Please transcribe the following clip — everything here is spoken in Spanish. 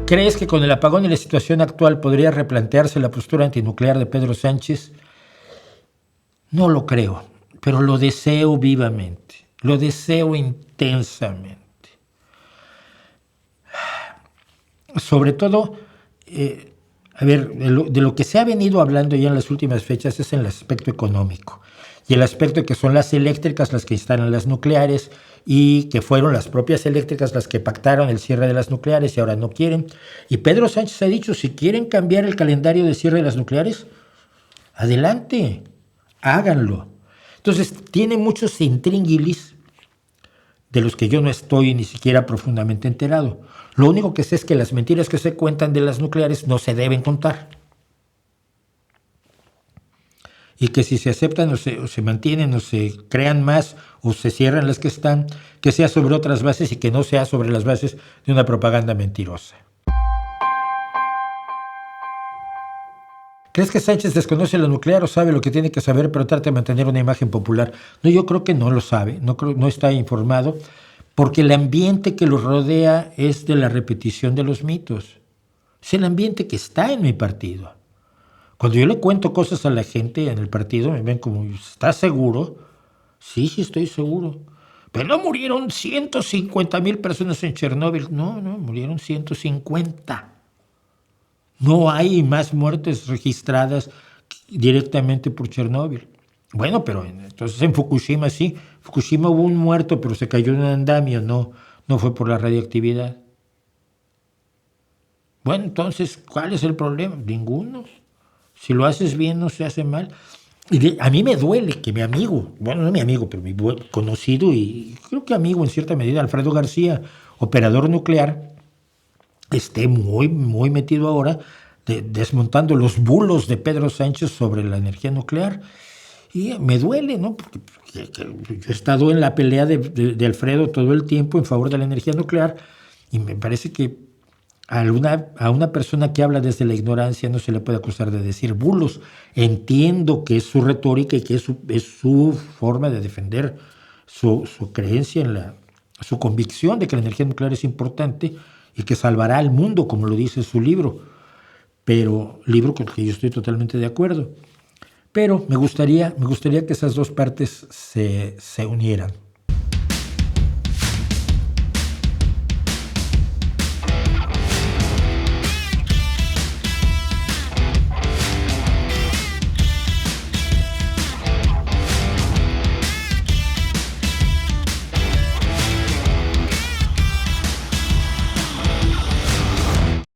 ¿Crees que con el apagón y la situación actual podría replantearse la postura antinuclear de Pedro Sánchez? No lo creo, pero lo deseo vivamente, lo deseo intensamente. Sobre todo, de lo que se ha venido hablando ya en las últimas fechas es en el aspecto económico. Y el aspecto de que son las eléctricas las que instalan las nucleares y que fueron las propias eléctricas las que pactaron el cierre de las nucleares y ahora no quieren. Y Pedro Sánchez ha dicho, si quieren cambiar el calendario de cierre de las nucleares, adelante, háganlo. Entonces, tiene muchos intríngulis de los que yo no estoy ni siquiera profundamente enterado. Lo único que sé es que las mentiras que se cuentan de las nucleares no se deben contar. Y que si se aceptan o se mantienen o se crean más o se cierran las que están, que sea sobre otras bases y que no sea sobre las bases de una propaganda mentirosa. ¿Crees que Sánchez desconoce lo nuclear o sabe lo que tiene que saber pero trata de mantener una imagen popular? No, yo creo que no lo sabe, no está informado, porque el ambiente que lo rodea es de la repetición de los mitos. Es el ambiente que está en mi partido. Cuando yo le cuento cosas a la gente en el partido, me ven como, ¿estás seguro? Sí, estoy seguro. Pero no murieron 150,000 personas en Chernóbil. No, murieron 150. No hay más muertes registradas directamente por Chernóbil. Bueno, pero entonces en Fukushima sí. Fukushima hubo un muerto, pero se cayó en un andamio. No fue por la radiactividad. Bueno, entonces, ¿cuál es el problema? Ninguno. Si lo haces bien, no se hace mal. Y a mí me duele que mi amigo, bueno, no mi amigo, pero mi conocido y creo que amigo en cierta medida, Alfredo García, operador nuclear, esté muy, muy metido ahora desmontando los bulos de Pedro Sánchez sobre la energía nuclear. Y me duele, ¿no? Porque yo he estado en la pelea de Alfredo todo el tiempo en favor de la energía nuclear y me parece que a una persona que habla desde la ignorancia no se le puede acusar de decir bulos. Entiendo que es su retórica y que es su forma de defender su creencia su convicción de que la energía nuclear es importante y que salvará al mundo, como lo dice su libro. Pero libro con el que yo estoy totalmente de acuerdo. Pero me gustaría que esas dos partes se unieran.